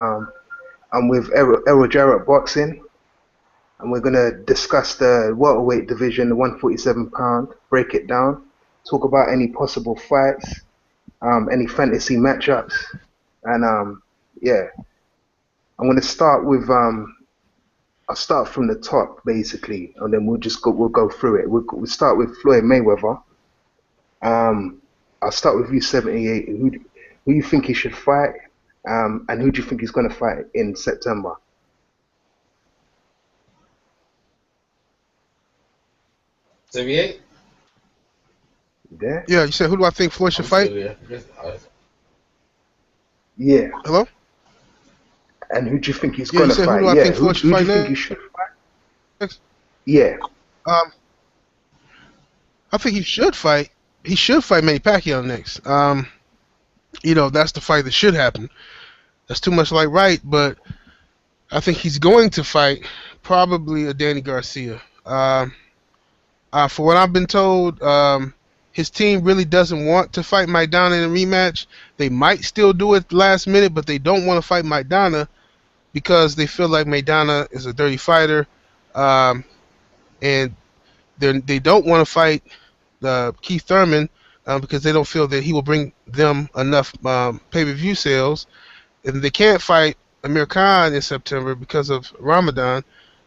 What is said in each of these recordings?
Um, I'm with Errol Jarrett Boxing, and we're gonna discuss the welterweight division, the 147 pound, break it down, talk about any possible fights, any fantasy matchups, and yeah, I'm gonna start with I'll start from the top basically, and then we'll go through it. We'll start with Floyd Mayweather. Um, I'll start with you, 78. Who you think he should fight? And who do you think he's gonna fight in September? 78? There? Yeah, you said who do I think Floyd should I'm fight? still here. Yeah. Hello? And who do you think he's Yeah, you gonna said who do fight? I Yeah. think Who Floyd should do fight you think he should fight? next? Yeah. Um, I think he should fight. He should fight Manny Pacquiao next. That's the fight that should happen. That's too much like right, but I think he's going to fight probably a Danny Garcia. For what I've been told, his team really doesn't want to fight Maidana in a rematch. They might still do it last minute, but they don't want to fight Maidana because they feel like Maidana is a dirty fighter, um, and they don't want to fight Keith Thurman because they don't feel that he will bring them enough pay-per-view sales, and they can't fight Amir Khan in September because of Ramadan.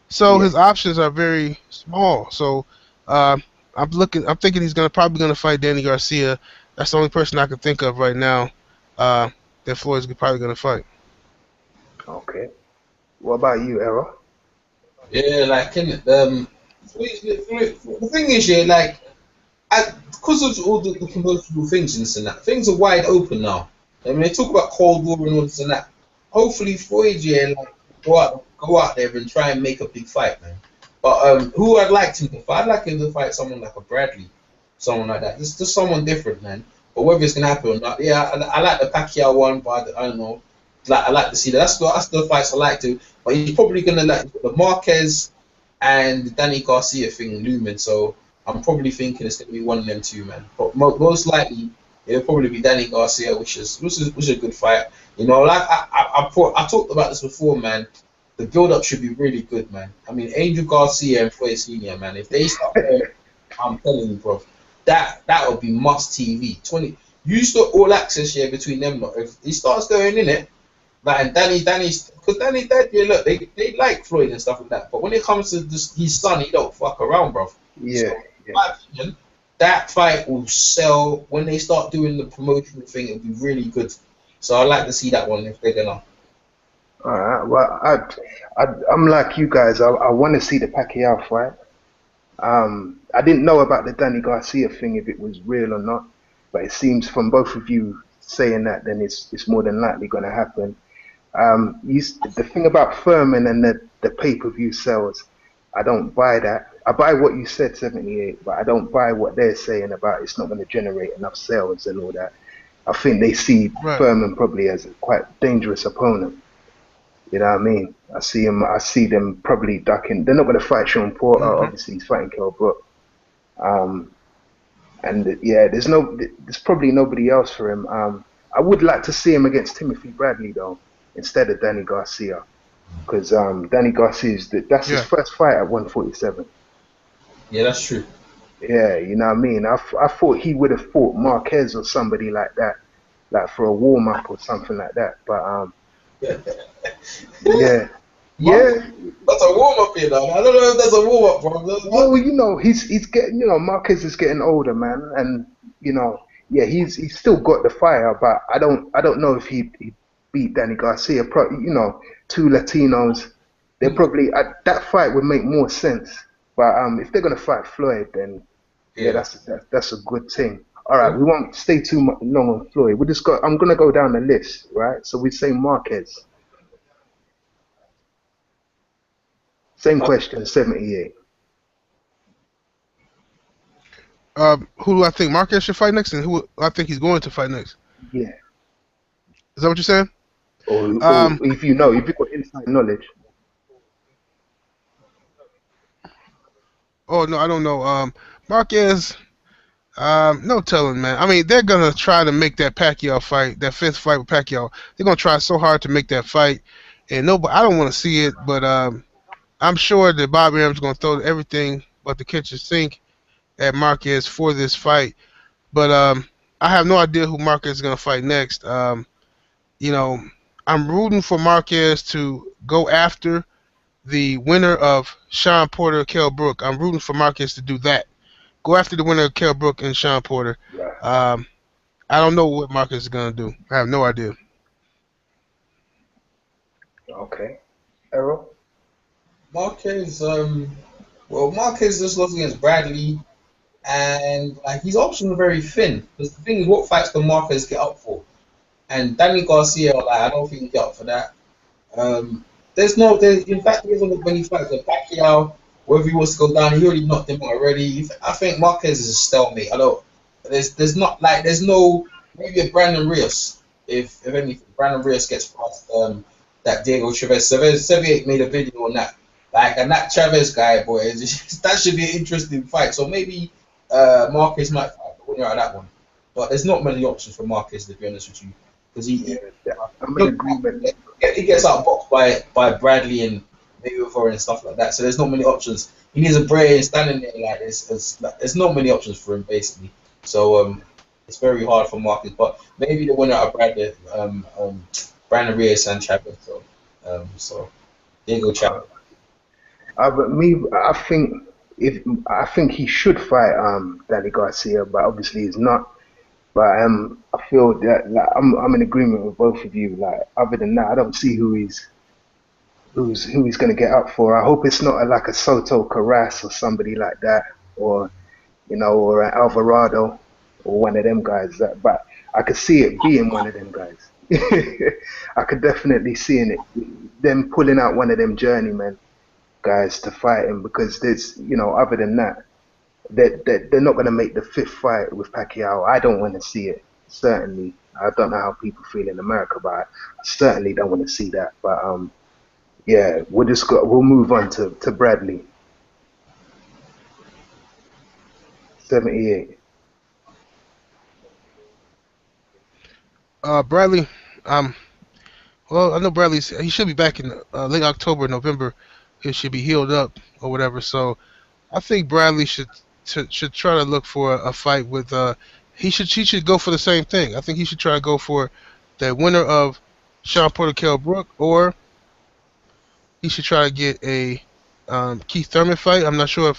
So Yeah. his options are very small. So uh, I'm thinking he's probably gonna fight Danny Garcia. That's the only person I can think of right now uh, that Floyd's probably gonna fight. Okay. What about you, Errol? Yeah, like, the thing is, yeah, like, because of all the promotional things and this and that, things are wide open now. I mean, they talk about Cold War and all this and that. Hopefully, Floyd, yeah, like, go out there and try and make a big fight, man. But who I'd like him to fight? I'd like him to fight someone like a Bradley, someone like that. Just someone different, man. But whether it's gonna happen or not, yeah, I like the Pacquiao one, but I don't know. Like, I like to see that. That's the fights I like to. But he's probably gonna like the Marquez and the Danny Garcia thing looming. So I'm probably thinking it's gonna be one of them two, man. But most likely it'll probably be Danny Garcia, which is a good fight. Like I talked about this before, man. The build up should be really good, man. I mean, Angel Garcia and Floyd Senior, man. If they start there, I'm telling you, bro, that would be must TV. 20 use the all access here between them. Lot. If he starts going in it, like, and Danny's because Danny, Dad, yeah, look, they like Floyd and stuff like that. But when it comes to his son, he don't fuck around, bro. So, Yeah. in Yeah. my opinion, that fight will sell when they start doing the promotional thing. It'll be really good. So I like to see that one if they're gonna. All right. Well, I'm like you guys. I want to see the Pacquiao fight. I didn't know about the Danny Garcia thing if it was real or not, but it seems from both of you saying that, then it's more than likely going to happen. The thing about Furman and the pay-per-view sales, I don't buy that. I buy what you said, 78, but I don't buy what they're saying about it's not going to generate enough sales and all that. I think they see Right. Furman probably as a quite dangerous opponent. You know what I mean? I see them probably ducking. They're not going to fight Sean Porter. Hmm. Obviously, he's fighting Kell Brook. Um, and yeah, there's probably nobody else for him. I would like to see him against Timothy Bradley though, instead of Danny Garcia, because Danny Garcia that's his Yeah. first fight at 147. Yeah, that's true. Yeah, you know what I mean. I thought he would have fought Marquez or somebody like that, like for a warm up or something like that. But yeah, Mark, yeah. that's a warm up here, though. I don't know if that's a warm up, bro. Well, he's getting, Marquez is getting older, man, and yeah, he's still got the fire, but I don't know if he beat Danny Garcia. Two Latinos, they probably that fight would make more sense. But if they're gonna fight Floyd, then yeah, Yeah. that's a good thing. All right, we won't stay too much long on Floyd. We just got. I'm gonna go down the list, right? So we say Marquez. Same question, 78. Who do I think Marquez should fight next, and who I think he's going to fight next? Yeah. Is that what you're saying? Or Um, if if you've got inside knowledge. oh no, I don't know. Marquez, No telling, man. I mean, they're gonna try to make that Pacquiao fight, that fifth fight with Pacquiao. They're gonna try so hard to make that fight, and nobody. I don't want to see it, but I'm sure that Bob Arum's gonna throw everything but the kitchen sink at Marquez for this fight. But I have no idea who Marquez is gonna fight next. You know, I'm rooting for Marquez to go after the winner of Sean Porter, Kell Brook. I'm rooting for Marquez to do that. Go after the winner of Kell Brook and Sean Porter. Right. Um, I don't know what Marcus is gonna do. I have no idea. Okay. Errol? Marquez, Marquez just lost against Bradley, and like his options are very thin. Because the thing is, what fights can Marquez get up for? And Danny Garcia, like I don't think he can get up for that. In fact, there isn't when he fights with Pacquiao, whether he wants to go down, he already knocked him out already. I think Marquez is a stalemate. I don't. There's no maybe a Brandon Rios if anything. Brandon Rios gets past that Diego Chavez. Sevier made a video on that. Like, and that Chavez guy, boy, that should be an interesting fight. So maybe Marquez might fight the winner out of that one. But there's not many options for Marquez, to be honest with you, because I'm in agreement. he gets outboxed by Bradley and Mayweather and stuff like that. So there's not many options. He needs a brain standing there like this. There's not many options for him basically. So it's very hard for Marcus. But maybe the winner of Bradley, Brandon Reyes and Chavez. So there you go, Chavez. But me, I think he should fight Danny Garcia, but obviously he's not. But I feel that like, I'm in agreement with both of you. Like other than that, I don't see who he's going to get up for. I hope it's not like a Soto Carras or somebody like that, or or an Alvarado or one of them guys. But I could see it being one of them guys. I could definitely see them pulling out one of them journeymen guys to fight him because there's other than that they're not going to make the fifth fight with Pacquiao. I don't want to see it. Certainly, I don't know how people feel in America, but I certainly don't want to see that. But yeah, we'll move on to Bradley. 78. Bradley. Well, I know he should be back in late October, November. He should be healed up or whatever. So I think Bradley should try to look for a fight with. He should go for the same thing. I think he should try to go for the winner of Sean Porter, Kell Brook, or he should try to get a Keith Thurman fight. I'm not sure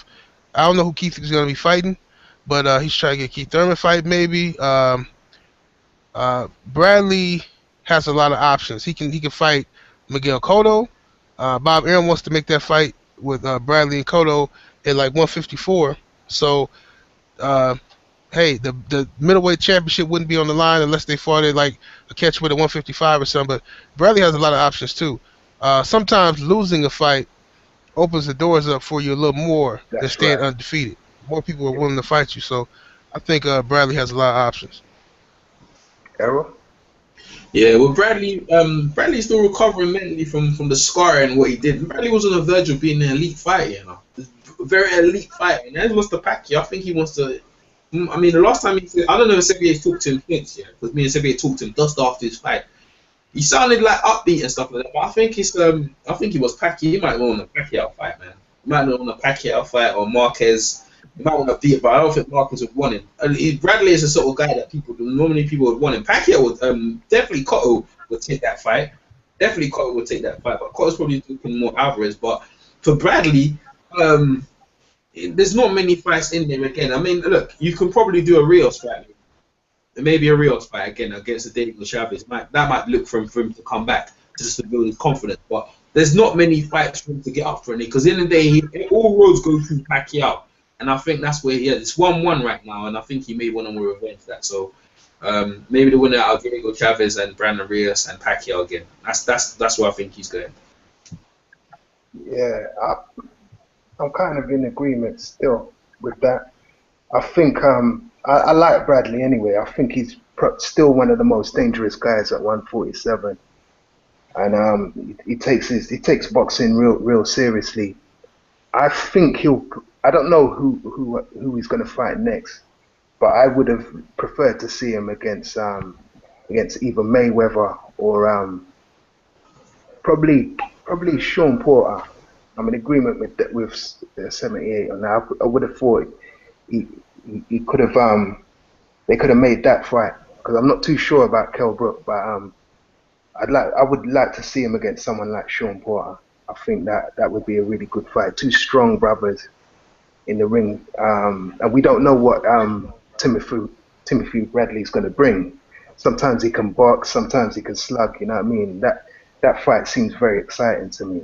I don't know who Keith is going to be fighting, but he should try to get Keith Thurman fight maybe. Bradley has a lot of options. He can fight Miguel Cotto. Bob Arum wants to make that fight with Bradley and Cotto at like 154. So, hey, the middleweight championship wouldn't be on the line unless they fought it like a catchweight at 155 or something. But Bradley has a lot of options too. Sometimes losing a fight opens the doors up for you a little more than staying undefeated. More people are willing to fight you. So, I think Bradley has a lot of options. Errol? Yeah, well, Bradley's still recovering mentally from the scar and what he did. Bradley was on the verge of being an elite fighter, very elite fighter. And then lost to Pacquiao. I think he wants to. I mean, the last time I don't know if Sevier talked to him since, because me and Sevier talked to him just after his fight. He sounded like upbeat and stuff like that, but I think he was Pacquiao. He might want a Pacquiao fight, man. He might want a Pacquiao fight or Marquez. He might want to beat it, but I don't think Marquez would want him. Bradley is the sort of guy that normally people would want him. Pacquiao would definitely Cotto would take that fight. Definitely Cotto would take that fight, but Cotto's probably looking more Alvarez. But for Bradley, there's not many fights in there again. I mean, look, you can probably do a Rios fight. Maybe a Rios fight again against the Diego Chavez. That might look for him to come back just to build his confidence. But there's not many fights for him to get up for any because in the day, all roads go through Pacquiao. And I think that's where it's 1-1 right now, and I think he may want to revenge that. So maybe the winner of Diego Chavez and Brandon Reyes and Pacquiao again. That's where I think he's going. Yeah, I'm kind of in agreement still with that. I think I like Bradley anyway. I think he's still one of the most dangerous guys at 147, and he takes boxing real seriously. I think I don't know who he's going to fight next. but I would have preferred to see him against either Mayweather or probably Sean Porter. I'm in agreement with 78 on that. I would have thought he could have they could have made that fight because I'm not too sure about Kell Brook, but I would like to see him against someone like Sean Porter. I think that would be a really good fight. Two strong brothers in the ring, and we don't know what Timothy Bradley's going to bring. Sometimes he can box, sometimes he can slug. You know what I mean? That fight seems very exciting to me.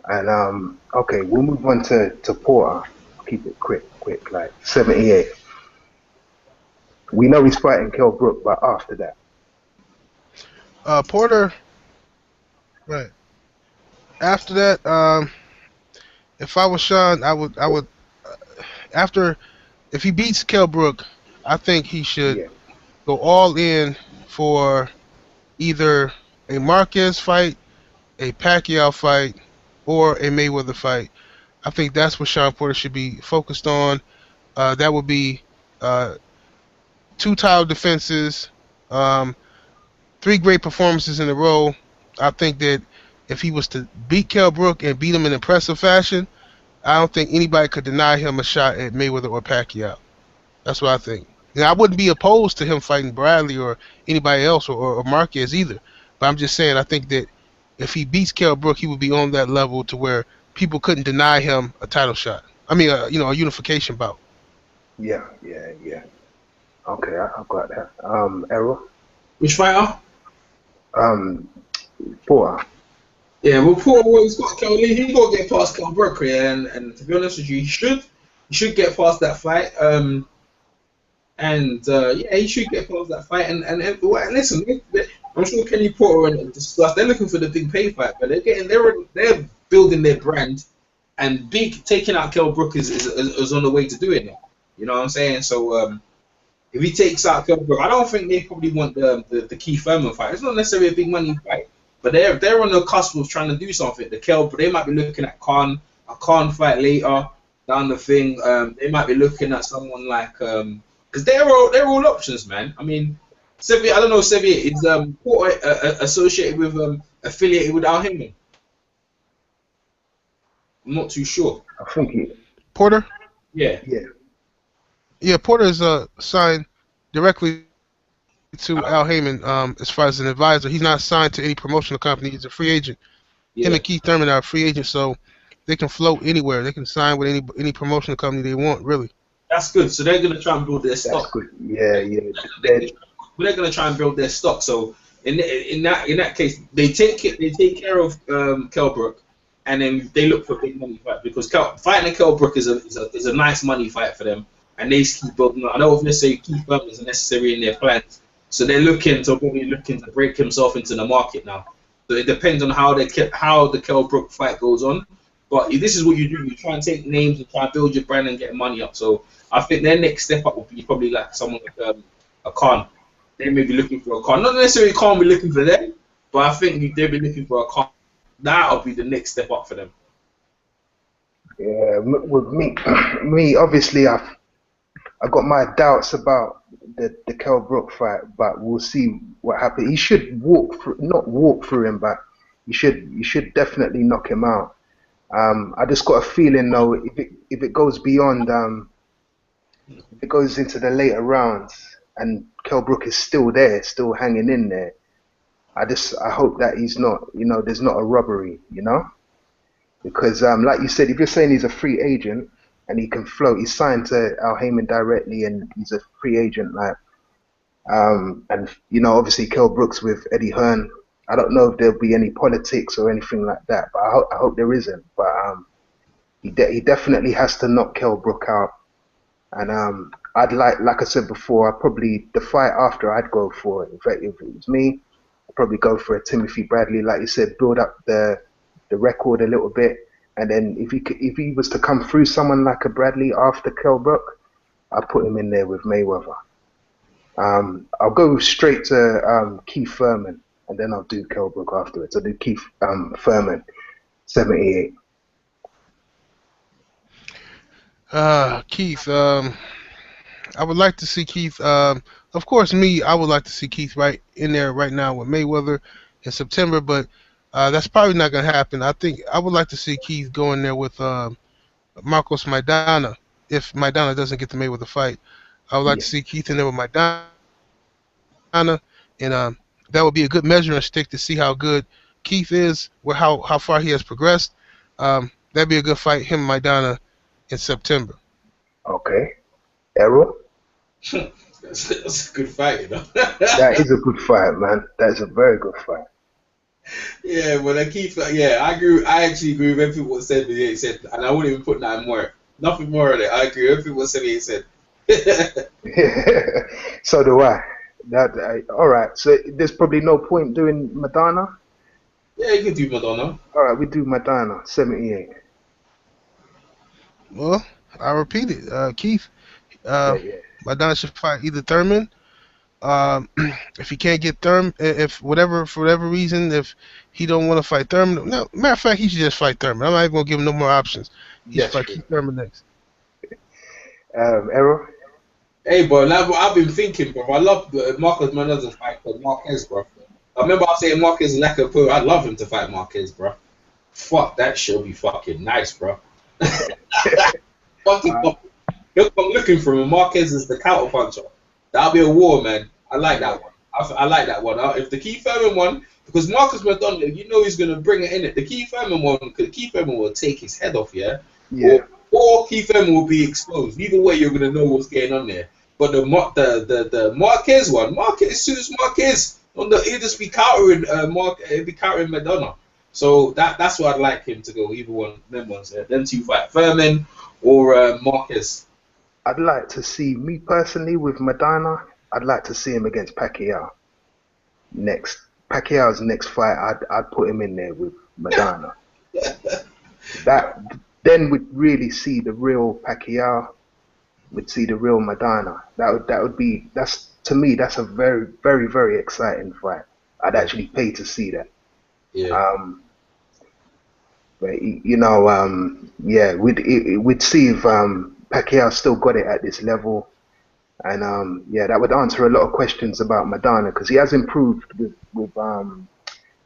And okay, we'll move on to Porter. I'll keep it quick, like 78. We know he's fighting Kell Brook, but after that, Porter, right. After that, if I was Sean, I would after if he beats Kell Brook, I think he should yeah, go all in for either a Marquez fight, a Pacquiao fight, or a Mayweather fight. I think that's what Sean Porter should be focused on. That would be uh, two title defenses, um, three great performances in a row. I think that if he was to beat Kell Brook and beat him in impressive fashion, I don't think anybody could deny him a shot at Mayweather or Pacquiao. That's what I think. Now, I wouldn't be opposed to him fighting Bradley or anybody else or Marquez either. But I'm just saying, I think that if he beats Kell Brook, he would be on that level to where people couldn't deny him a title shot. I mean, a unification bout. yeah. Okay, I got that. Errol, Which fighter? um, Porter. Yeah, well, Porter, well, he's got Kelly. He got to get past Kell Brook, yeah, and to be honest with you, he should get past that fight. And yeah, he should get past that fight. And well, listen, I'm sure Kenny Porter and discuss. They're looking for the big pay fight, but they're building their brand, and taking out Kell Brook is on the way to doing it. You know what I'm saying? So if he takes out Kell Brook, I don't think they probably want the Keith Thurman fight. It's not necessarily a big money fight, but they're on the cusp of trying to do something. They might be looking at a Khan fight later down the thing. They might be looking at someone like because they're all options, man. I mean, Sevier, I don't know, Sevier is Porter associated with affiliated with Al Heyman. I'm not too sure. I think Porter? Yeah. Yeah, Porter is signed directly to Al Heyman as far as an advisor. He's not signed to any promotional company. He's a free agent. Yeah. Him and Keith Thurman are free agents, so they can float anywhere. They can sign with any promotional company they want, really. That's good. So they're gonna try and build their that's stock. good. Yeah. They're gonna try and build their stock. So in that case, they take care of Kell Brook, and then they look for big money fight because fighting Kell Brook is a nice money fight for them, and they just keep building. I don't necessarily Keith Thurman isn't necessarily in their plans, so they're probably looking to break himself into the market now. So it depends on how the Kell Brook fight goes on. But this is what you do. You try and take names and try and build your brand and get money up. So I think their next step up would be probably like someone like a Khan. They may be looking for a Khan. Not necessarily Khan be looking for them, but I think they'll be looking for a Khan. That'll be the next step up for them. Yeah, with me obviously I got my doubts about the Kell Brook fight, but we'll see what happens. He should not walk through him, but you should definitely knock him out. I just got a feeling though, if it goes beyond, if it goes into the later rounds and Kell Brook is still there, still hanging in there, I hope that he's not, there's not a robbery, because like you said, if you're saying he's a free agent and he can float, he's signed to Al Heyman directly and he's a free agent, like, and obviously Kell Brook's with Eddie Hearn. I don't know if there'll be any politics or anything like that, but I hope there isn't. But he definitely has to knock Kell Brook out. And I'd like I said before, the fight after I'd go for, in fact, if it was me, I'd probably go for a Timothy Bradley, like you said, build up the record a little bit, and then if he was to come through someone like a Bradley after Kell Brook, I'd put him in there with Mayweather. I'll go straight to Keith Thurman, and then I'll do Kell Brook afterwards. I'll do Keith Thurman, 78. Keith, I would like to see Keith. Of course, I would like to see Keith right in there right now with Mayweather in September, but that's probably not going to happen. I think I would like to see Keith go in there with Marcos Maidana if Maidana doesn't get the Mayweather fight. I would like Yeah. to see Keith in there with Maidana, and that would be a good measuring stick to see how good Keith is, where how far he has progressed. That'd be a good fight, him and Maidana in September. Okay. Errol? That's a good fight, you know. That is a good fight, man. That is a very good fight. Yeah, but I keep yeah, I agree. I actually agree with everything what said. He said, and I wouldn't even put nothing more on it. I agree with everything what said. He said. So do I. All right. So there's probably no point doing Madonna. Yeah, you can do Madonna. All right, we do Madonna 78. Well, I repeat it, Keith. Yeah, Uh, yeah. Maidana should fight either Thurman. If he can't get Thurman, if whatever for whatever reason, if he don't want to fight Thurman, no. Matter of fact, he should just fight Thurman. I'm not even gonna give him no more options. He should That's fight true. Keith Thurman next. Errol? Hey, bro, now I've been thinking, bro. I love Marcos Mendoza's fight for Marquez, bro. I remember I was saying Marquez is like a pro. I'd love him to fight Marquez, bro. Fuck, that should be fucking nice, bro. Fucking, he'll come looking for him. Marquez is the counter puncher. That'll be a war, man. I like that one. I like that one. If the Keith Thurman one, because Marcus McDonald, you know he's gonna bring it in it. The Keith Thurman one, because Keith Thurman will take his head off, yeah. Yeah. Or Keith Thurman will be exposed. Either way, you're gonna know what's going on there. But the Marquez one, Marquez suits Marquez. He'll just be countering he'll be countering Madonna. So that's why I'd like him to go. Either one, them ones, them two fight Thurman or Marquez. I'd like to see, me personally, with Madonna, I'd like to see him against Pacquiao next. Pacquiao's next fight, I'd put him in there with Madonna. That then we'd really see the real Pacquiao. We'd see the real Madonna. That's to me, that's a very, very, very exciting fight. I'd actually pay to see that. Yeah. But yeah, we'd see if Pacquiao still got it at this level, and yeah, that would answer a lot of questions about Madonna because he has improved with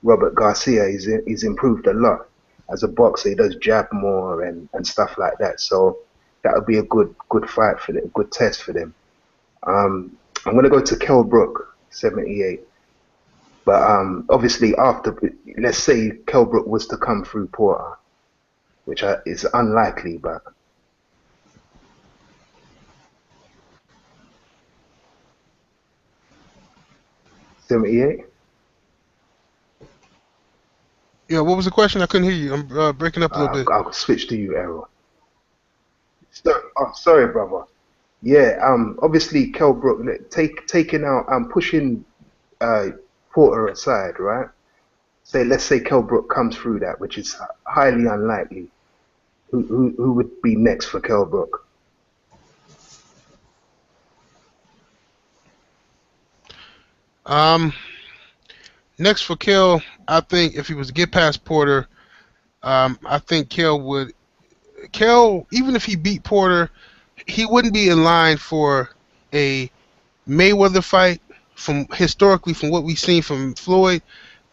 Robert Garcia. He's improved a lot as a boxer. He does jab more and stuff like that. So that would be a good fight for them, a good test for them. I'm gonna go to Kell Brook 78. But obviously, after, let's say Kell Brook was to come through Porter, which is unlikely, but 78. Yeah, what was the question? I couldn't hear you. I'm breaking up a little bit. I'll switch to you, Errol. Sorry, brother. Yeah, obviously Kell Brook taking out, pushing Porter aside, right? Let's say Kell Brook comes through that, which is highly unlikely. Who would be next for Kell Brook? Next for Kell, I think if he was to get past Porter, I think Kell, even if he beat Porter, he wouldn't be in line for a Mayweather fight. Historically, from what we've seen from Floyd,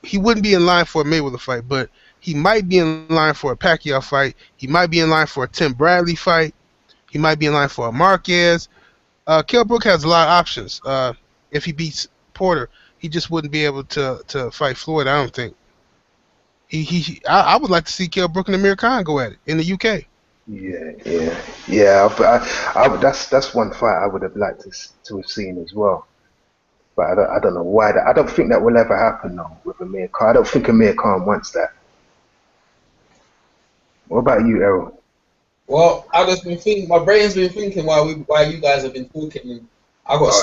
he wouldn't be in line for a Mayweather fight, but he might be in line for a Pacquiao fight. He might be in line for a Tim Bradley fight. He might be in line for a Marquez. Kell Brook has a lot of options. If he beats Porter, he just wouldn't be able to fight Floyd. I don't think. I would like to see Kell Brook and Amir Khan go at it in the UK. Yeah. That's one fight I would have liked to have seen as well. But I don't know why. I don't think that will ever happen though with Amir Khan. I don't think Amir Khan wants that. What about you, Errol? Well, I just been thinking. My brain's been thinking while you guys have been talking. And I got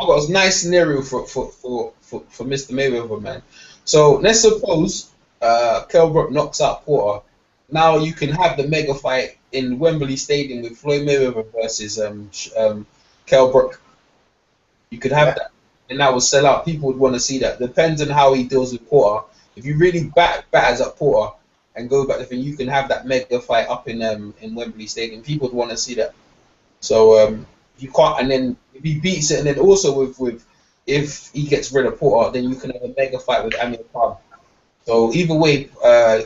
a nice scenario for Mr. Mayweather, man. So let's suppose Kell Brook knocks out Porter. Now you can have the mega fight in Wembley Stadium with Floyd Mayweather versus Kell Brook. You could have that, and that would sell out. People would want to see that. Depends on how he deals with Porter. If you really batters up Porter and go back to thing, you can have that mega fight up in Wembley Stadium. People would want to see that. So you can't, and then if he beats it, and then also with if he gets rid of Porter, then you can have a mega fight with Amir Khan. So either way,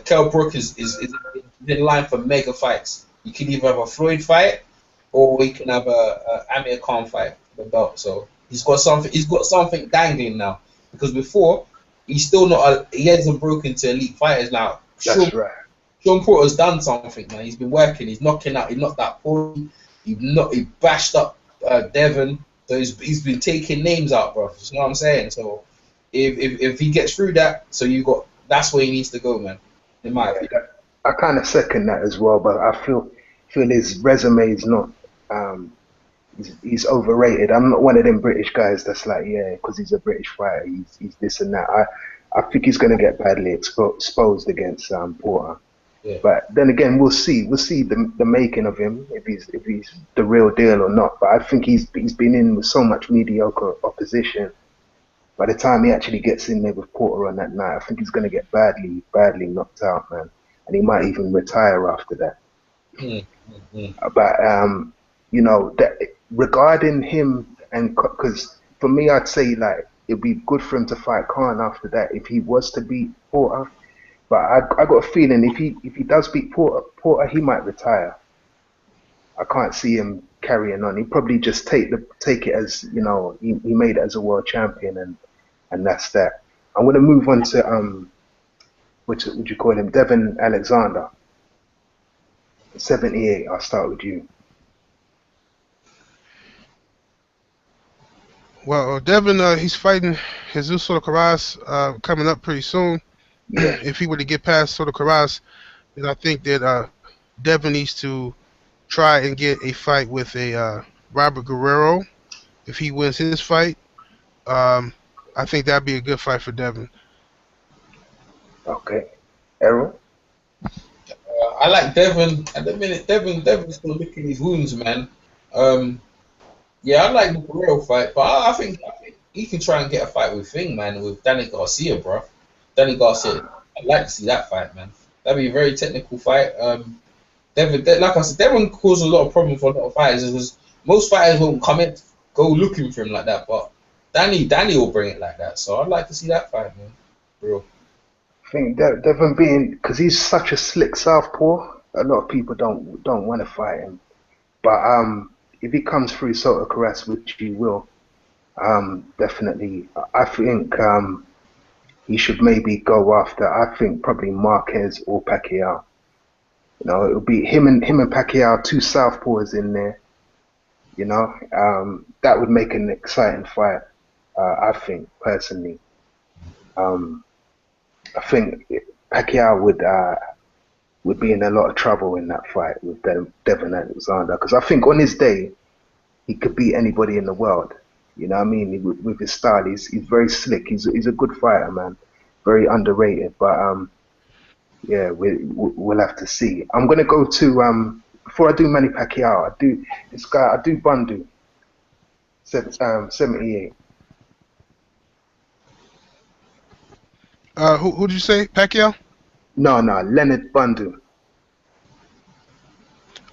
Kell Brook is in line for mega fights. You can either have a Floyd fight, or you can have a Amir Khan fight for the belt. So he's got something. He's got something dangling now, because before he's still not. He hasn't broken to elite fighters now. That's right. Sean Porter's done something, man. He's been working. He's knocking out. He knocked out Paul. He bashed up Devon. So he's been taking names out, bro. You know what I'm saying? So if he gets through that, so that's where he needs to go, man. In my opinion. I kind of second that as well, but I feel his resume is not. He's overrated. I'm not one of them British guys that's like, yeah, because he's a British fighter, he's this and that. I think he's going to get badly exposed against Porter. Yeah. But then again, we'll see. We'll see the making of him, if he's the real deal or not. But I think he's been in with so much mediocre opposition. By the time he actually gets in there with Porter on that night, I think he's going to get badly knocked out, man. And he might even retire after that. But you know, that regarding him, and because for me, I'd say like it'd be good for him to fight Khan after that if he was to beat Porter. But I got a feeling if he does beat Porter, he might retire. I can't see him carrying on. He'd probably just take it as, you know, he made it as a world champion, and that's that. I'm gonna move on to what would you call him, Devon Alexander. 78. I'll start with you. Well, Devin, he's fighting Jesus Soto-Karass coming up pretty soon. Yeah. If he were to get past Soto-Karass, then I think that Devin needs to try and get a fight with a Robert Guerrero. If he wins his fight, I think that'd be a good fight for Devin. Okay. Errol? I like Devon. At the minute, Devon's still licking his wounds, man. Yeah, I like the Guerrero fight, but I think he can try and get a fight with man, with Danny Garcia, bro. Danny Garcia, I'd like to see that fight, man. That'd be a very technical fight. Devon, like I said, Devon caused a lot of problems for a lot of fighters. Because most fighters won't go looking for him like that, but Danny will bring it like that. So I'd like to see that fight, man. Real. I think Devon being, because he's such a slick southpaw, a lot of people don't want to fight him. But if he comes through Soto-Karass, which he will, definitely, I think he should maybe go after, I think probably Marquez or Pacquiao. You know, it'll be him and Pacquiao, two southpaws in there. You know, that would make an exciting fight. I think personally. I think Pacquiao would be in a lot of trouble in that fight with Devon Alexander, because I think on his day he could beat anybody in the world. You know what I mean? With his style, he's very slick. He's a good fighter, man. Very underrated. But yeah, we'll have to see. I'm gonna go to before I do Manny Pacquiao, I do Bundu. 78. Who did you say? Pacquiao? No, Leonard Bundu.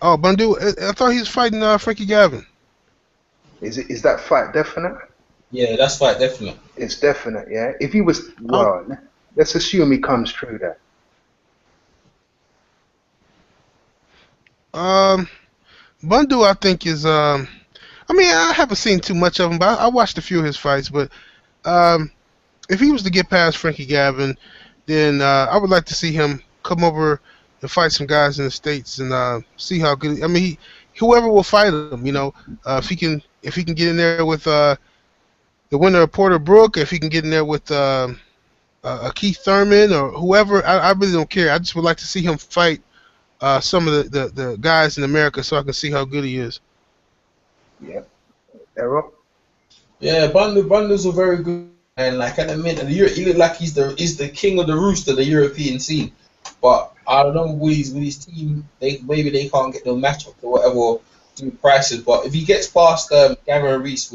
Oh, Bundu. I thought he was fighting Frankie Gavin. Is that fight definite? Yeah, that's fight definite. It's definite, yeah. If he was, well, let's assume he comes through that. Bundu, I think is. I mean, I haven't seen too much of him, but I watched a few of his fights. But if he was to get past Frankie Gavin, then I would like to see him come over and fight some guys in the States and see how good. I mean, whoever will fight him, you know, if he can get in there with the winner of Porter Brook, if he can get in there with a Keith Thurman or whoever, I really don't care. I just would like to see him fight some of the guys in America so I can see how good he is. Yeah. Errol? Yeah, Bundu's a very good. And like at the minute, he look like he's the king of the rooster, the European scene. But I don't know with his team, maybe they can't get no matchup or whatever do prices. But if he gets past Gavin Reese,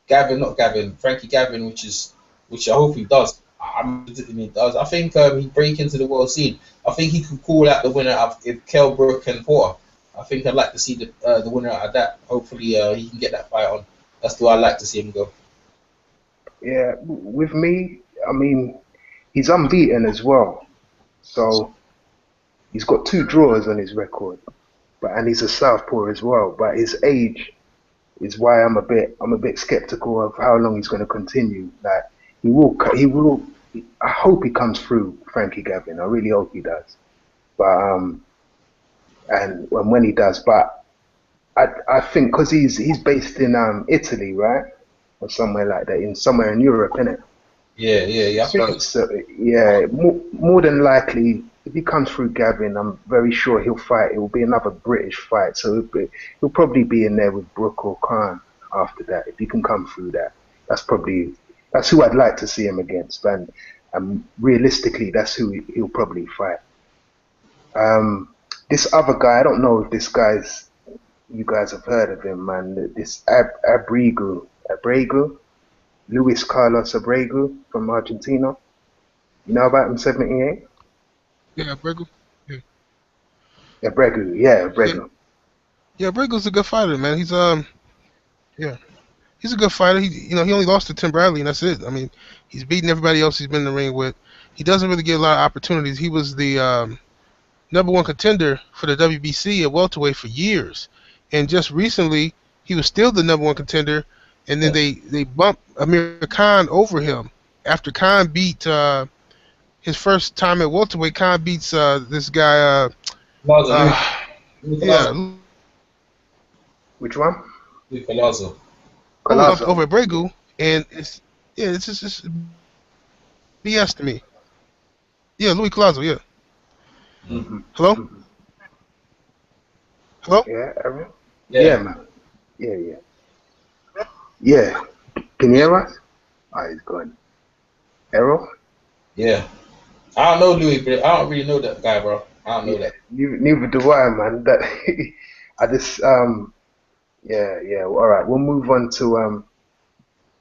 Frankie Gavin, which I hope he does. I'm predicting he does. I think he break into the world scene. I think he could call out the winner of Kell Brook and Porter. I think I'd like to see the winner out of that. Hopefully, he can get that fight on. That's the way I'd like to see him go. Yeah, with me, I mean, he's unbeaten as well. So he's got 2 draws on his record, and he's a southpaw as well. But his age is why I'm a bit skeptical of how long he's going to continue. Like he will. I hope he comes through Frankie Gavin. I really hope he does. But and when he does, but I think because he's based in Italy, right, or somewhere like that, in somewhere in Europe, innit? Yeah. I think So yeah, more than likely, if he comes through Gavin, I'm very sure he'll fight. It will be another British fight, so he'll probably be in there with Brook or Khan after that. If he can come through that, that's who I'd like to see him against, and realistically, that's who he'll probably fight. This other guy, I don't know if you guys have heard of him, man. This Abregu, Luis Carlos Abregu from Argentina. You know about him, 78? Yeah, Bregel. Yeah, Abregu, yeah, yeah, Abregu. yeah. Bregel's a good fighter, man. Yeah, he's a good fighter. He only lost to Tim Bradley, and that's it. I mean, he's beaten everybody else he's been in the ring with. He doesn't really get a lot of opportunities. He was the #1 contender for the WBC at welterweight for years, and just recently he was still the #1 contender, and then they bumped Amir Khan over him after Khan beat his first time at welterweight. Khan beats this guy. Lazo, Uh, Luke yeah, Which one? Lazo. bumped Colazo. over Bregu, and it's just it's BS to me. Yeah, Louis Colazo. Yeah. hmm Hello. hmm Hello. Yeah, Aaron? Yeah, Yeah, man. Yeah. Yeah. Can you hear us? Oh, he's gone. Errol? yeah. I don't know Louis, but I don't really know that guy, bro. I don't know Yeah. that. Neither do I, man. That I just yeah. All right, we'll move on to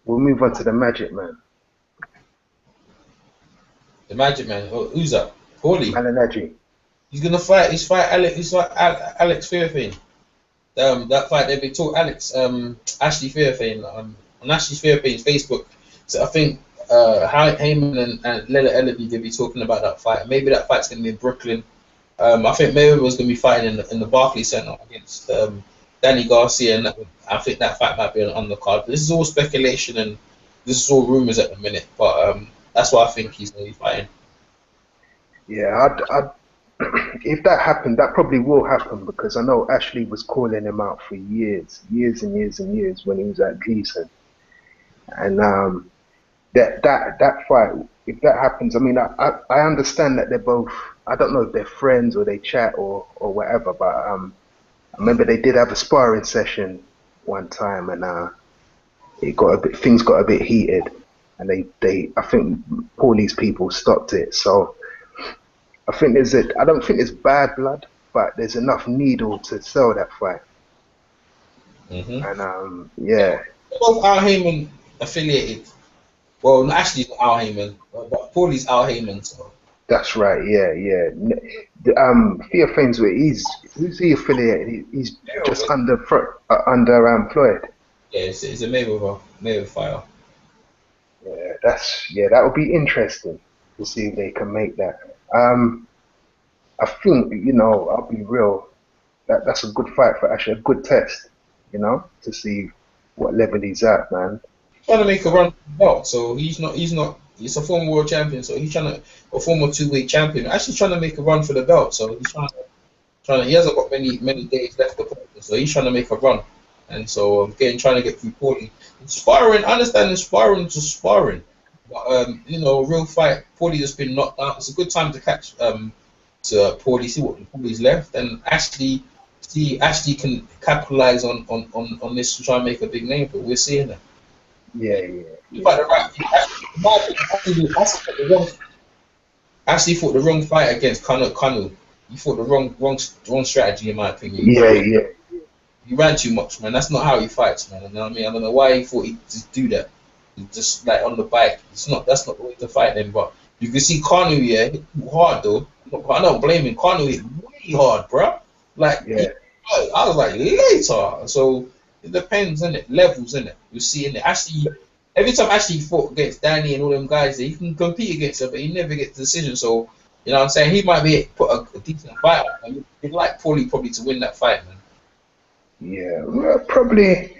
the Magic Man. The Magic Man. Oh, who's that? Paulie. Malignaggi. He's gonna fight. He's fight Alex. He's fight Alex Fairfane. That fight they took Alex Ashley Fairfane on Ashley Fairfane's Facebook. So I think Heyman and Lela Ellaby they'll be talking about that fight. Maybe that fight's gonna be in Brooklyn. I think Mayweather was gonna be fighting in the Barclays Center against Danny Garcia, and I think that fight might be on the card. But this is all speculation and this is all rumors at the minute. But that's why I think he's gonna be fighting. Yeah, I'd if that happened, that probably will happen because I know Ashley was calling him out for years and years and years when he was at Gleason. And that fight, if that happens, I mean, I understand that they're both. I don't know if they're friends or they chat or whatever, but I remember they did have a sparring session one time, and things got a bit heated, and I think Paulie's people stopped it. So I don't think there's bad blood, but there's enough needle to sell that fight. Mm-hmm. And yeah, Both Al Heyman affiliated. Well, actually, not Al Heyman, but Paulie's Al Heyman. So that's right. Yeah. Theophane's who's he affiliated? He's just underemployed. yeah, it's a Mayweather fighter. Yeah, that would be interesting to see if they can make that. I think I'll be real. That's a good fight for Ashley, a good test, to see what level he's at, man. Trying to make a run for the belt, so he's not. He's a former world champion, so he's trying to a former 2-weight champion. Actually, trying to make a run for the belt, so he's trying to. He hasn't got many days left to play, so he's trying to make a run, and so trying to get through Paulie. Sparring, I understand the sparring to sparring, but real fight. Paulie has been knocked out. It's a good time to catch to Paulie, see what Paulie's left, and actually see Ashley can capitalize on this to try and make a big name. But we're seeing that. Yeah. He fought the right. Ashley fought the wrong fight against Kanu. He fought the wrong strategy in my opinion. Yeah. He ran too much, man. That's not how he fights, man. You know what I mean? I don't know why he thought he'd just do that. He just like on the bike. That's not the way to fight them. But you can see Kanu, hit hard though. I don't blame him. Kanu hit way hard, bro. Like Yeah. I was like later. So it depends, innit? Levels, innit? You see, innit? Actually, every time Ashley fought against Danny and all them guys, he can compete against her, but he never gets the decision. So you know what I'm saying? He might be put a decent fight up. You'd like Paulie probably to win that fight, man. Yeah, well, probably.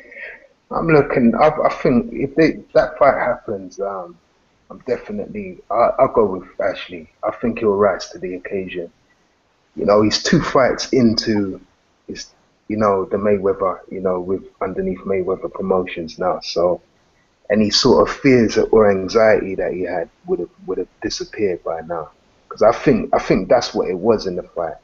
I'm looking. I think if that fight happens, I'm definitely. I'll go with Ashley. I think he'll rise to the occasion. You know, he's 2 fights into his, the Mayweather, with underneath Mayweather Promotions now. So any sort of fears or anxiety that he had would have disappeared by now. Because I think that's what it was in the fight.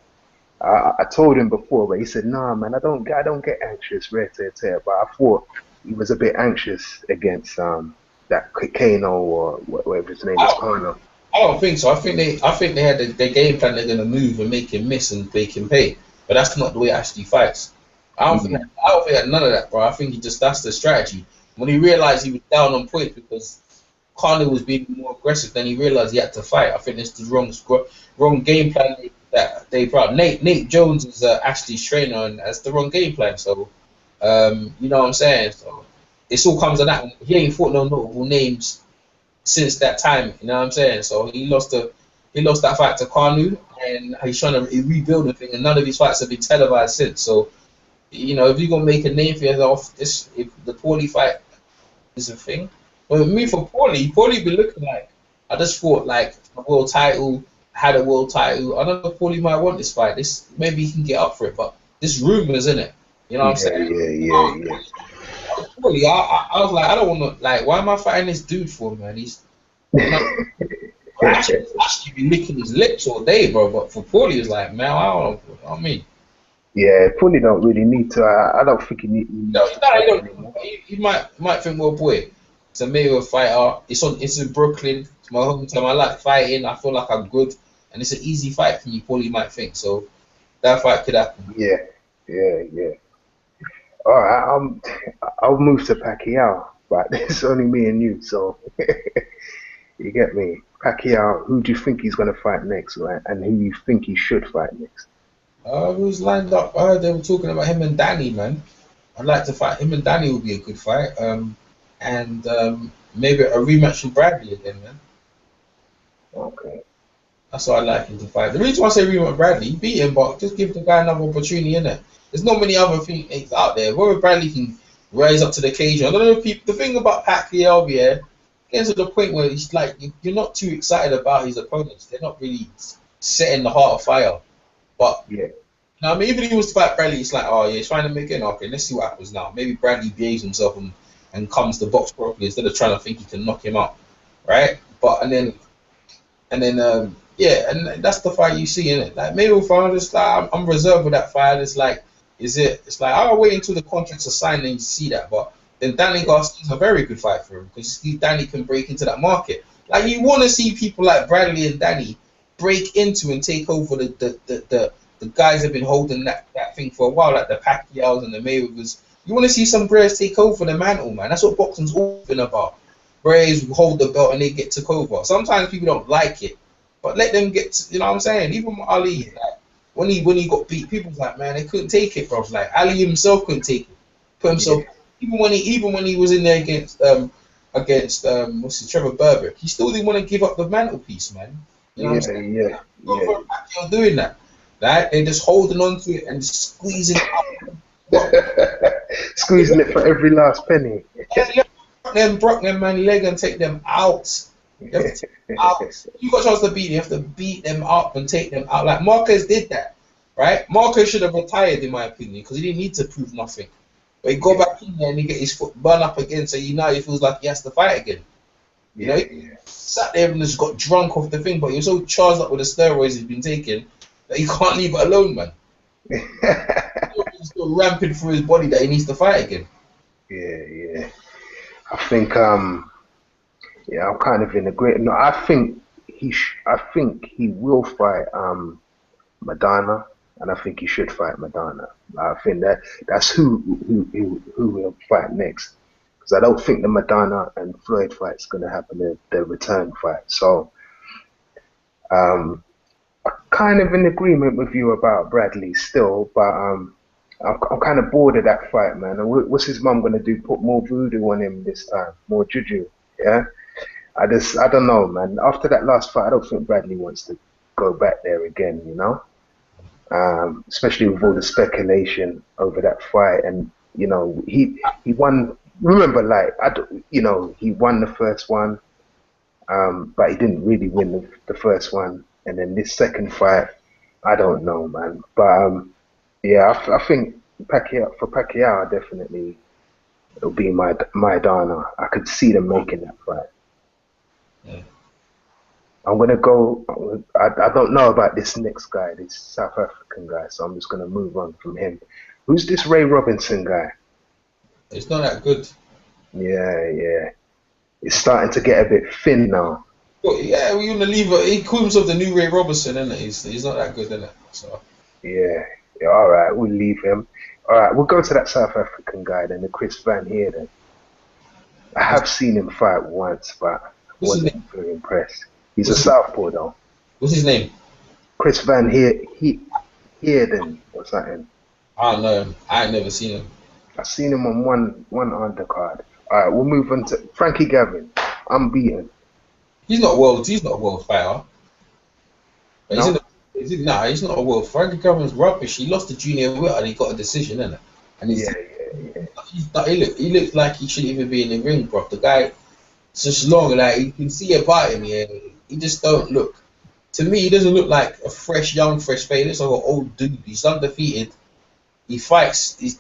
I told him before, but he said, "Nah, man, I don't get anxious, rare tear tear." But I thought he was a bit anxious against that Kano or whatever his name is, I, Kano. I don't think so. I think they had their game plan. They're gonna move and make him miss and make him pay. But that's not the way Ashley fights. Mm, I don't think that none of that, bro. I think he just that's the strategy. When he realized he was down on point because Carter was being more aggressive, then he realized he had to fight. I think it's the wrong game plan that they brought. Nate Jones is Ashley's trainer, and that's the wrong game plan. So, you know what I'm saying? So it all comes to that. He ain't fought no notable names since that time. You know what I'm saying? So he lost that fight to Kanu, and he's trying to rebuild the thing. And none of his fights have been televised since. So you know, if you're gonna make a name for yourself, this if the Paulie fight is a thing. But with me for Paulie be looking like I just thought like a world title, had a world title. I don't know if Paulie might want this fight. This maybe he can get up for it, but this rumors in it. You know what I'm yeah, saying? yeah, yeah, yeah. Paulie, I was like, I don't want to like. Why am I fighting this dude for, man? He's you know actually be licking his lips all day, bro. But for Paulie, it's like, man, I don't know. You know what I mean? Yeah, probably don't really need to. I don't think he No, needs to no, you fight don't. anymore. You might think, well, boy, it's a Mayweather fighter. It's in Brooklyn. It's my hometown. I like fighting. I feel like I'm good, and it's an easy fight for me. Probably might think so. That fight could happen. Yeah, yeah, yeah. All right, I'll move to Pacquiao, but it's only me and you, so you get me. Pacquiao, who do you think he's gonna fight next, right? And who you think he should fight next? Who's lined up? I heard they were talking about him and Danny, man. I'd like to fight him and Danny would be a good fight. And maybe a rematch with Bradley again, man. Okay. That's what I like him to fight. The reason why I say rematch with Bradley, he beat him, but just give the guy another opportunity, innit? There's not many other things out there. Whether Bradley can rise up to the occasion. I don't know if people, the thing about Pacquiao, yeah, getting to the point where he's like, you're not too excited about his opponents. They're not really setting the heart of fire. But Yeah, you know, I mean, even if he was to fight Bradley, it's like, oh yeah, he's trying to make it. Okay, let's see what happens now. Maybe Bradley behaves himself and comes to box properly instead of trying to think he can knock him out, right? But and then yeah, and that's the fight you see in it. Like maybe if I just like I'm reserved with that fight. It's like, is it? It's like I'll wait until the contracts are signed and you see that. But then Danny Garcia's a very good fight for him because Danny can break into that market. Like you want to see people like Bradley and Danny break into and take over the guys that have been holding that thing for a while, like the Pacquiaos and the Mayweathers. You want to see some players take over the mantle, man. That's what boxing's all been about. Braves hold the belt and they get took over. Sometimes people don't like it, but let them get. You know what I'm saying? Even Ali, yeah, like, when he got beat, people was like, man, they couldn't take it, bro. Like Ali himself couldn't take it. Put himself yeah, even when he was in there against what's it, Trevor Berbick, he still didn't want to give up the mantelpiece, man. You know what I'm yeah, saying? yeah, Not yeah. for Pacquiao doing that. Right? They're just holding on to it and squeezing it out. What? Squeezing it for every last penny. Brock them man leg and take them out. You have to take them out. You got a chance to beat them. You have to beat them up and take them out. Like Marquez did that, right? Marquez should have retired, in my opinion, because he didn't need to prove nothing. But he go Yeah, back in there and he get his foot burned up again, so now he feels like he has to fight again. You know, yeah, he sat there and just got drunk off the thing, but he was so charged up with the steroids he's been taking that he can't leave it alone, man. yeah. He's still ramping through his body that he needs to fight again. Yeah, yeah. I think yeah, I'm kind of in agreement. No, I think he will fight Madonna, and I think he should fight Madonna. I think that's who will fight next. Because I don't think the Madonna and Floyd fight's gonna happen, the return fight. So kind of in agreement with you about Bradley still, but I'm kind of bored of that fight, man. And what's his mum gonna do? Put more voodoo on him this time, more juju? Yeah. I don't know, man. After that last fight, I don't think Bradley wants to go back there again. Especially with all the speculation over that fight, and he won. Remember, like he won the first one, but he didn't really win the first one. And then this second fight, I don't know, man. But yeah, I think Pacquiao definitely it'll be my Dana. I could see them making that fight. Yeah. I'm gonna go. I don't know about this next guy, this South African guy, so I'm just gonna move on from him. Who's this Ray Robinson guy? It's not that good. Yeah. It's starting to get a bit thin now. But yeah, we're gonna leave it. He calls himself the new Ray Robertson, isn't it? He's not that good, isn't it? So Yeah. All right, we'll leave him. All right, we'll go to that South African guy then, the Chris Van Heerden. I have seen him fight once, but I what's his wasn't name? very impressed. He's a What's his, southpaw though. what's his name? Chris Van Heerden or something. I don't know him. I ain't never seen him. I've seen him on one undercard. All right, we'll move on to Frankie Gavin. Unbeaten. He's not a world fighter. But No? he's not a world. Frankie Gavin's rubbish. He lost to Junior Witt and he got a decision, innit? And Yeah. he looks like he shouldn't even be in the ring, bro. The guy, it's just long, like you can see about him, yeah. He just don't look. To me, he doesn't look like a young fresh face. He looks like an old dude. He's undefeated. He fights. He's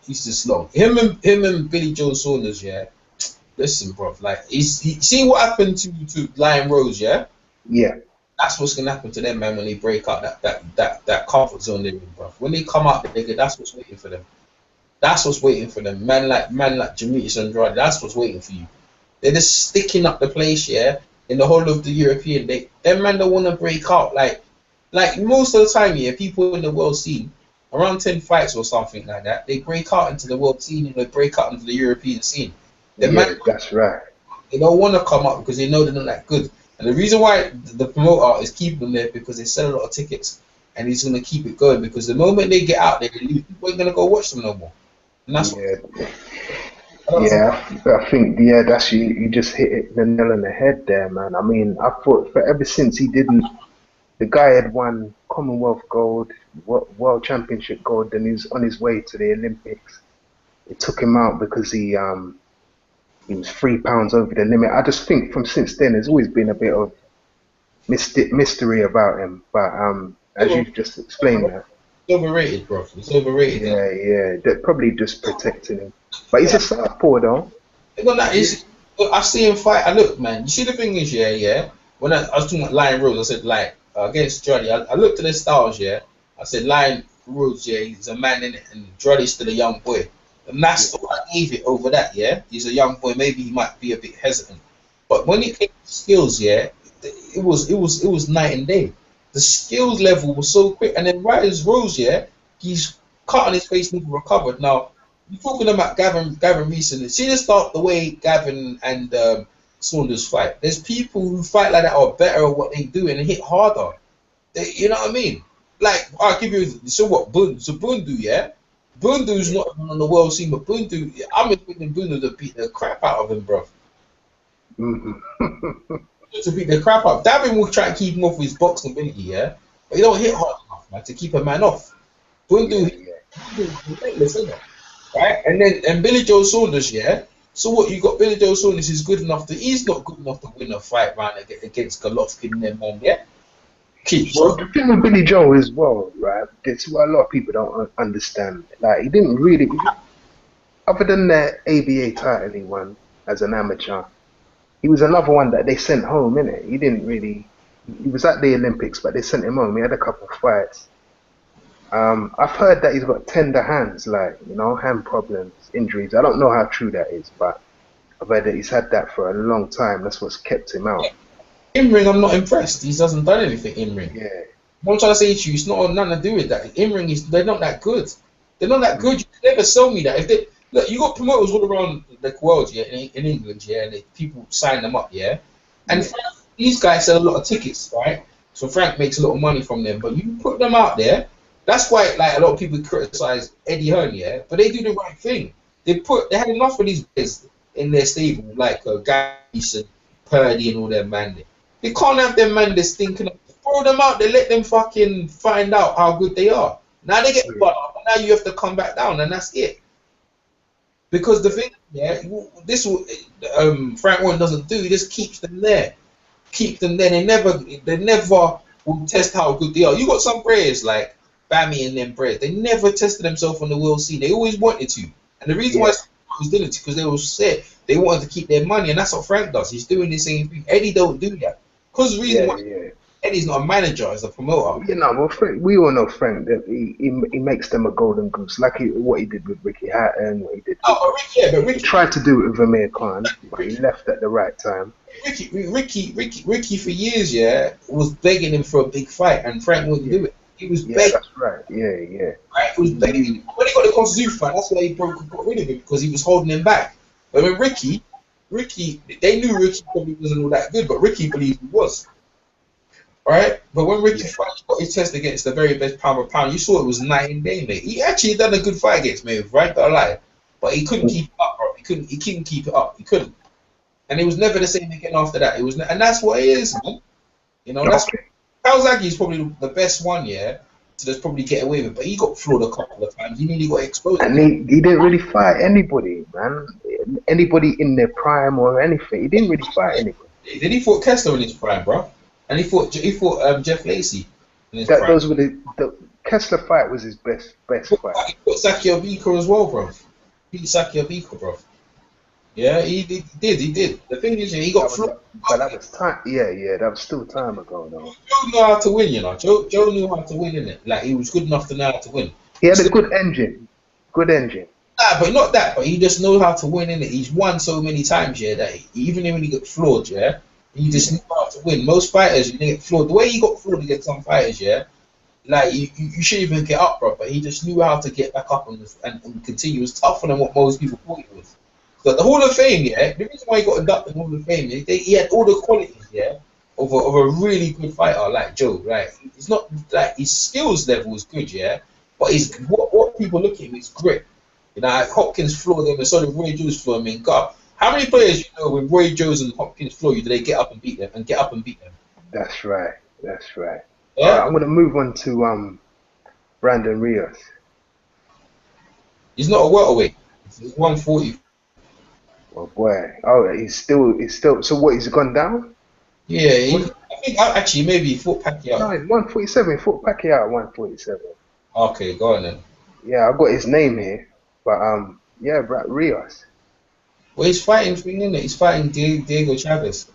just long. Him and Billy Joe Saunders, yeah. Listen, bro. Like see what happened to Lion Rose, yeah. Yeah. That's what's gonna happen to them, man, when they break out that comfort zone they're in, bro. When they come out, that's what's waiting for them. That's what's waiting for them. Man like Demetrius Andrade, that's what's waiting for you. They're just sticking up the place, yeah. In the whole of the European, them man don't want to break out. Like most of the time, yeah, people in the world scene, around 10 fights or something like that, they break out into the world scene and they break out into the European scene. That's right. They don't want to come up because they know they're not that good. And the reason why the promoter is keeping them there because they sell a lot of tickets, and he's going to keep it going because the moment they get out there, people ain't going to go watch them no more. And that's I think that's you just hit the nail on the head there, man. I mean, I thought for ever since the guy had won Commonwealth gold, World Championship gold, and he's on his way to the Olympics. It took him out because he was 3 pounds over the limit. I just think from since then there's always been a bit of mystery about him. But as you've just explained that. It's overrated, bro. It's overrated. Yeah. They're probably just protecting him. But he's a southpaw though. I see him fight. Look, man. You see the thing is, yeah. When I was talking about Lion Rose, I said like against Jolly. I looked at their styles, yeah. I said Lion Rose, yeah, he's a man in it, and Jolly's still a young boy. And that's what I gave it over that, yeah. He's a young boy. Maybe he might be a bit hesitant, but when it came to skills, yeah, it was night and day. The skills level was so quick, and then right as Rose, yeah, he's cut on his face, never recovered. Now you're talking about Gavin recently. See the start the way Gavin and Saunders fight. There's people who fight like that are better at what they do and hit harder. You know what I mean? Like I'll give you Bundu, yeah. Bundu's not even on the world scene, but Bundu, I'm expecting Bundu to beat the crap out of him, bro. To beat the crap out. Davin will try and keep him off with his boxing ability, yeah? But he don't hit hard enough, man, to keep a man off. Bundu, relentless, isn't it? Right? And Billy Joe Saunders, yeah? So what, you got Billy Joe Saunders is good enough he's not good enough to win a fight, man, against Golovkin and them, man, yeah? Well, the thing with Billy Joe as well, right? It's what a lot of people don't understand. Like, he didn't really, other than the ABA title he won as an amateur, he was another one that they sent home, innit? He didn't really, he was at the Olympics, but they sent him home. He had a couple of fights. I've heard that he's got tender hands, like, hand problems, injuries. I don't know how true that is, but I've heard that he's had that for a long time. That's what's kept him out. In ring, I'm not impressed. He hasn't done anything in ring. Yeah. What I'm trying to say to you, it's not nothing to do with that. In ring they're not that good. They're not that good. You can never sell me that. Look, you got promoters all around the world, yeah, in England, yeah, and people sign them up, yeah. And these guys sell a lot of tickets, right? So Frank makes a lot of money from them. But you put them out there, That's why like a lot of people criticize Eddie Hearn, yeah, but they do the right thing. They had enough of these players in their stable, like Gavis and Purdy and all them man. They can't have them man that's thinking of throw them out. They let them fucking find out how good they are. Now they get butt up, and now you have to come back down, and that's it. Because the thing, yeah, this will Frank Warren doesn't do. He just keeps them there, keep them there. They never will test how good they are. You got some players like Bammy and them players. They never tested themselves on the world scene. They always wanted to, and the reason why was doing it because they were set. They wanted to keep their money, and that's what Frank does. He's doing the same thing. Eddie don't do that because the reason why Eddie's not a manager, as a promoter. You know, well, Frank, we all know Frank that he makes them a golden goose, like what he did with Ricky Hatton, what he did. But Ricky he tried to do it with Amir Khan, but he left at the right time. Ricky for years, yeah, was begging him for a big fight, and Frank wouldn't do it. He was begging. That's right. Yeah. Right, he was begging. When he got the Kosuzu fight, that's why he got rid of him because he was holding him back. But with Ricky, they knew Ricky probably wasn't all that good, but Ricky believed he was. Right? But when Ricky got his test against the very best pound for pound, you saw it was night and day, mate. He actually done a good fight against Mayweather, right? But I lie. But he couldn't keep it up, bro. He couldn't keep it up. He couldn't. And it was never the same again after that. It was, and that's what it is, man. You know, that's Kawasaki is probably the best one, yeah, to just probably get away with it. But he got floored a couple of times. He nearly got exposed. And he didn't really fight anybody, man. Anybody in their prime or anything. He didn't really fight anybody. Then he fought Kessler in his prime, bro. And he fought Jeff Lacey in his prime. Those were the Kessler fight was his best fight. He fought Sakio Biko as well, bro. He beat Sakio Biko, bro. Yeah, he did. The thing is, he got floored. But that was time. Yeah, that was still time ago, though. Joe knew how to win, you know. Joe knew how to win, innit? Like, he was good enough to know how to win. He had a good engine. Nah, but not that. But he just knows how to win, innit? He's won so many times, yeah, that even when he got floored, yeah, he just knew how to win. Most fighters, you get floored. The way he got floored against some fighters, yeah, like, you shouldn't even get up, bro. But he just knew how to get back up and continue. It was tougher than what most people thought he was. But the Hall of Fame, yeah, the reason why he got inducted in the Hall of Fame, he had all the qualities, yeah, of a really good fighter like Joe. Like, it's not like his skills level is good, yeah, but what people look at him is grit. You know, like Hopkins floored him, and so did Roy Jones floor him. In God, how many players you know when Roy Jones and Hopkins floor you, do they get up and beat them That's right. Yeah. Right, I'm gonna move on to Brandon Rios. He's not a welterweight. He's 140. Oh boy. Oh, he's still. So what? He's gone down? Yeah, I think actually maybe he fought Pacquiao. No, he's 147. He fought Pacquiao at 147. Okay, go on then. Yeah, I've got his name here, but Rios. Well, he's fighting for him, he's fighting Diego Chavez.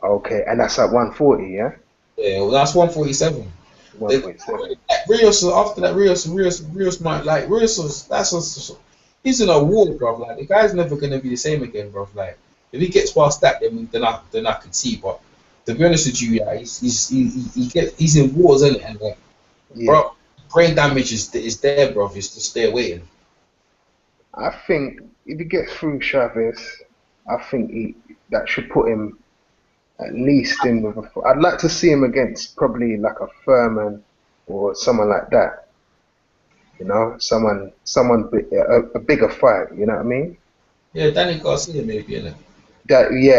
Okay, and that's at 140, yeah. Yeah, well, that's 147. 147. Rios after that, Rios might like Rios. He's in a war, bro. Like, the guy's never gonna be the same again, bro. Like, if he gets past that, then I can see. But to be honest with you, yeah, he's in wars, isn't it? And like, bro, brain damage is there, bro. It's just there waiting. I think if he gets through Chavez, I think that should put him at least in with a. I'd like to see him against probably like a Furman or someone like that. You know, someone a bigger fight. You know what I mean? Yeah, Danny Garcia maybe, innit?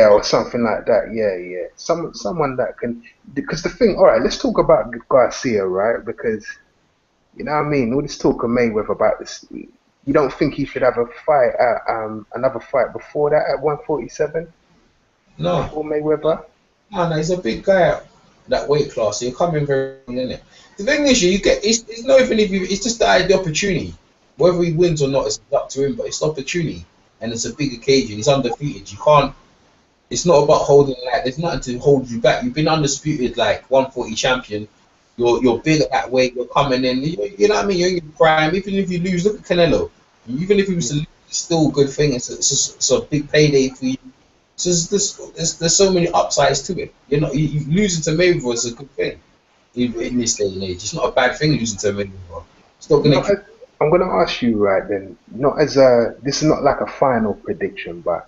Or something like that. Yeah. Someone that can. Because the thing, all right, let's talk about Garcia, right? Because you know what I mean. All this talk of Mayweather about this. You don't think he should have a fight another fight before that at 147? No. Before Mayweather? No, he's a big guy at that weight class. So you're coming very young, innit? The thing is, it's not even it's just the opportunity. Whether he wins or not is up to him, but it's the opportunity, and it's a big occasion. He's undefeated. You can't. It's not about holding like. There's nothing to hold you back. You've been undisputed, like 140 champion. You're big at that weight. You're coming in. You know what I mean? You're in your prime. Even if you lose, look at Canelo. Even if he was to lose, it's still a good thing. It's a big payday for you. So there's so many upsides to it. You losing to Mayweather is a good thing. In this day and age, it's not a bad thing losing to Mayweather. It's not gonna. I'm gonna ask you right then. Not as a. This is not like a final prediction, but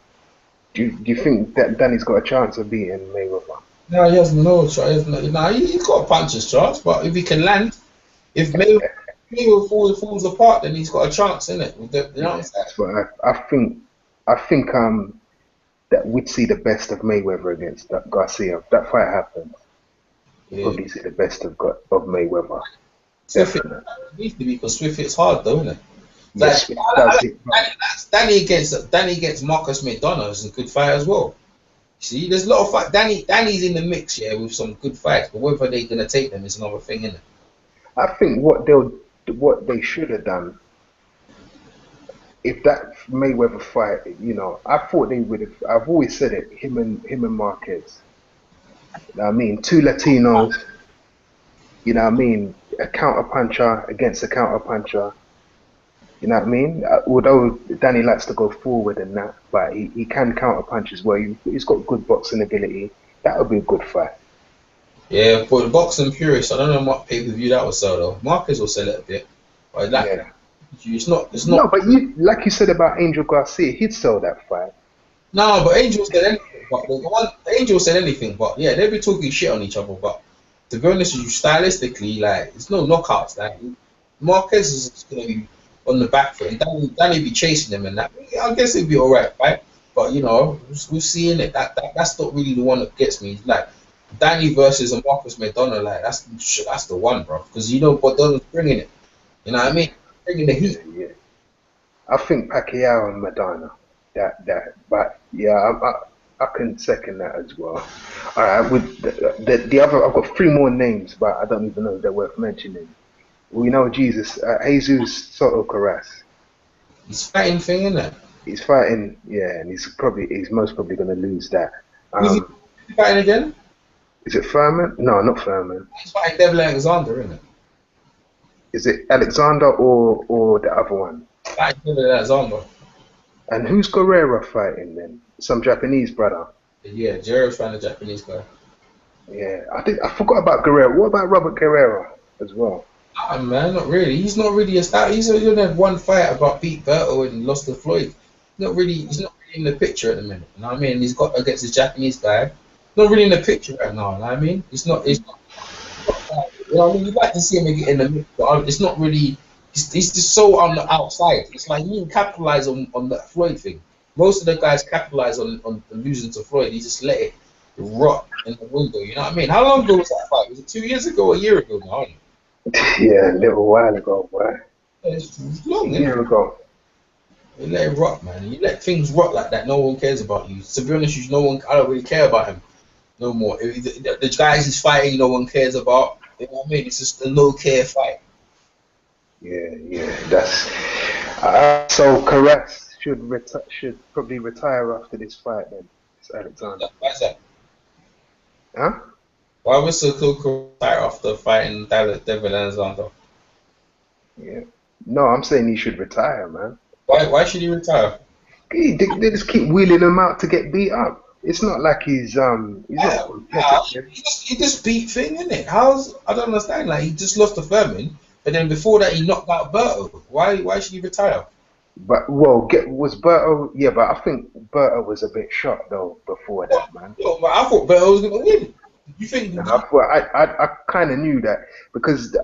do you think that Danny's got a chance of beating Mayweather? No, he has no chance. He's got a puncher's chance, but if he can land, If Mayweather falls apart, then he's got a chance, innit? You know what I'm saying? But I think that we'd see the best of Mayweather against Garcia. If that fight happens, we'd Yeah. probably see the best of Mayweather. Swift hit Definitely. needs to be because Swift hits hard though, isn't it? Yes, Like it does hit. Danny against Marcus McDonough is a good fight as well. See, there's a lot of fight. Danny's in the mix, yeah, with some good fights, but whether they're gonna take them is another thing, isn't it? I think what they should have done if that Mayweather fight, I thought they would have. I've always said it. Him and Marquez. You know what I mean, two Latinos. You know what I mean, a counter puncher against a counter puncher. You know what I mean? Although Danny likes to go forward and that, but he can counter punch as well. He's got good boxing ability. That would be a good fight. Yeah, for the boxing purists, I don't know what pay-per-view that will sell though. Marcus will sell it a bit, but Yeah. it's not. No, but like you said about Angel Garcia, he'd sell that fight. No, but Angel said anything. But Angel said anything. But yeah, they'll be talking shit on each other. But to be honest with you, stylistically, like it's no knockouts. Like Marquez is gonna be on the back foot, and Danny be chasing him, and that. I guess it'd be alright, right? But we're seeing it. That's not really the one that gets me. Like Danny versus a Marcus McDonough, like that's the one, bro. Because McDonough's bringing it. You know what I mean? Bringing the heat. Yeah. I think Pacquiao and Madonna. But yeah, I can second that as well. All right, with the other, I've got three more names, but I don't even know if they're worth mentioning. We know Jesus, Jesus Soto Caras. He's fighting thing, isn't it? He's fighting, yeah, and he's most probably going to lose that. Who's he fighting again? Is it Furman? No, not Furman. He's fighting Devil Alexander, isn't it? Is it Alexander or the other one? Fighting Devil Alexander. And who's Guerrero fighting then? Some Japanese brother. Yeah, Jared's fighting a Japanese guy. Yeah, I forgot about Guerrero. What about Robert Guerrero as well? Ah, man, not really. He's not really a star. He's only had one fight about beat Berto and lost to Floyd. He's not really in the picture at the minute. You know what I mean? He's got against the Japanese guy. Not really in the picture right now. You know what I mean? He's not. You know what I mean? You'd like to see him get in the mix, but it's not really. He's just so on the outside. It's like he didn't capitalize on that Floyd thing. Most of the guys capitalize on losing to Floyd. He just let it rot in the window. You know what I mean? How long ago was that fight? Was it 2 years ago or a year ago now? Yeah, a little while ago, boy. It's long, A year ago. You let it rot, man. You let things rot like that. No one cares about you. To be honest with you, I don't really care about him no more. The guys he's fighting, no one cares about. You know what I mean? It's just a no-care fight. Yeah. That's so. Caress should probably retire after this fight. Then it's Alexander. Why's that? Huh? Why was Cool retire after fighting Devin Alexander? Yeah. No, I'm saying he should retire, man. Why should he retire? They just keep wheeling him out to get beat up. It's not like he's not competitive. He just beat Thing, innit? I don't understand. Like he just lost to Furman, but then before that he knocked out Berto. Why should he retire? But was Berto? Yeah, but I think Berto was a bit shot though before that, man. Yo, but I thought Berto was gonna win. You think? I kind of knew that because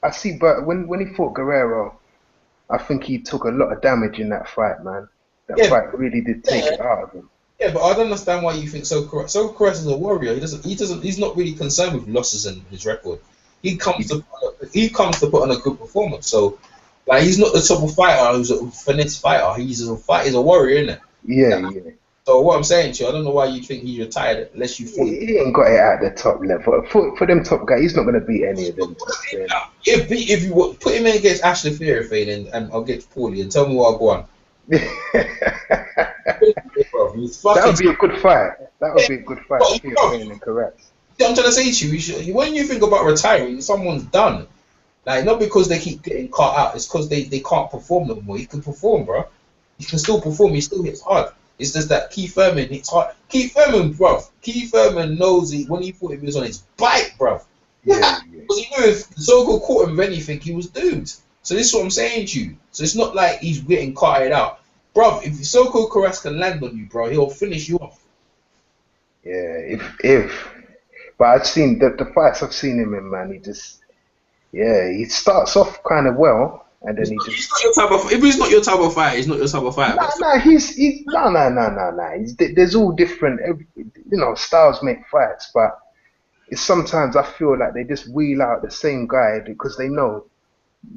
I see Berto when he fought Guerrero. I think he took a lot of damage in that fight, man. That fight really did take it out of him. Yeah, but I don't understand why you think So Caress is a warrior. He's not really concerned with losses in his record. He comes to put on a good performance. So, like, he's not the type of fighter who's a finesse fighter. He's a warrior, isn't it? Yeah. So what I'm saying to you, I don't know why you think he's retired unless you thought he ain't got it at the top level. For them top guys, he's not gonna beat any of them. If you put him in against Ashley Fierfane and against Paulie and tell me what I'll go on. That would be a good fight. That would be a good fight. Fierfane and Caress. I'm trying to say to you, when you think about retiring, someone's done. Like, not because they keep getting caught out, it's because they can't perform no more. He can perform, bro. He can still perform. He still hits hard. It's just that Keith Thurman hits hard. Keith Thurman knows when he thought he was on his bike, bro. Yeah. Because he knew if Soko caught him with anything, he was doomed. So this is what I'm saying to you. So it's not like he's getting carted out. Bro, if Soko Caress can land on you, bro, he'll finish you off. Yeah, if but I've seen the fights I've seen him in, man. Yeah, he starts off kind of well, and then He's he not, just he's not your type of. If he's not your type of fighter, he's not your type of fighter. nah But nah he's nah. There's all different. Styles make fights, but it's sometimes I feel like they just wheel out the same guy because they know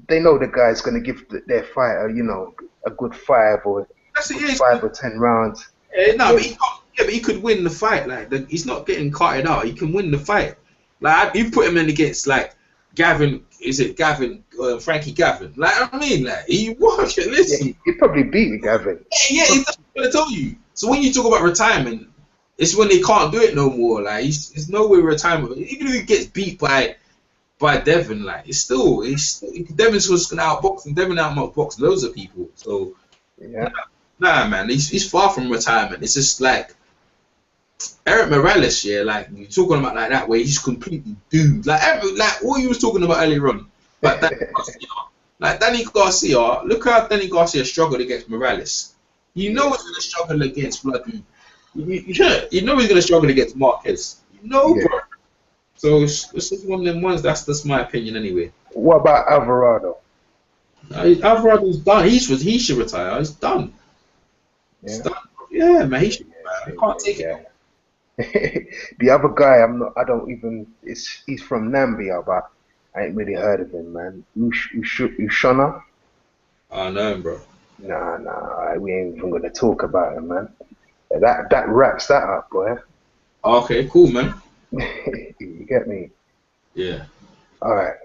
the guy's gonna give their fighter a good that's it. good Yeah, 5 or 10 rounds. no, but Then he can't, yeah, but he could win the fight. Like he's not getting carted out. He can win the fight. Like you put him in against like Gavin. Is it Gavin? Frankie Gavin? Like I mean, like he won. yeah, Listen, he probably beat Gavin. yeah, that's what I tell you. So when you talk about retirement, it's when they can't do it no more. Like it's no way retirement. Even if he gets beat by Devin, like Devin's was gonna outbox and Devin outbox loads of people. So Yeah, nah, man, he's far from retirement. It's just like Eric Morales, yeah, like you're talking about like that, where he's completely doomed. Like what you was talking about earlier on, like Danny Garcia. Look how Danny Garcia struggled against Morales. You know he's gonna struggle against bloody. You know he's gonna struggle against Marquez. You know, yeah. bro. So it's just one of them ones. That's my opinion anyway. What about Alvarado? Alvarado's done. He should retire. He's done. He's Yeah, done. Yeah, man. He should yeah, retire. I same can't here. take it. Yeah. The other guy, I'm not. I don't even. He's from Nambia, but I ain't really heard of him, man. Ushona? I know him, bro. Nah. We ain't even gonna talk about him, man. That wraps that up, boy. Okay, cool, man. You get me? Yeah. All right.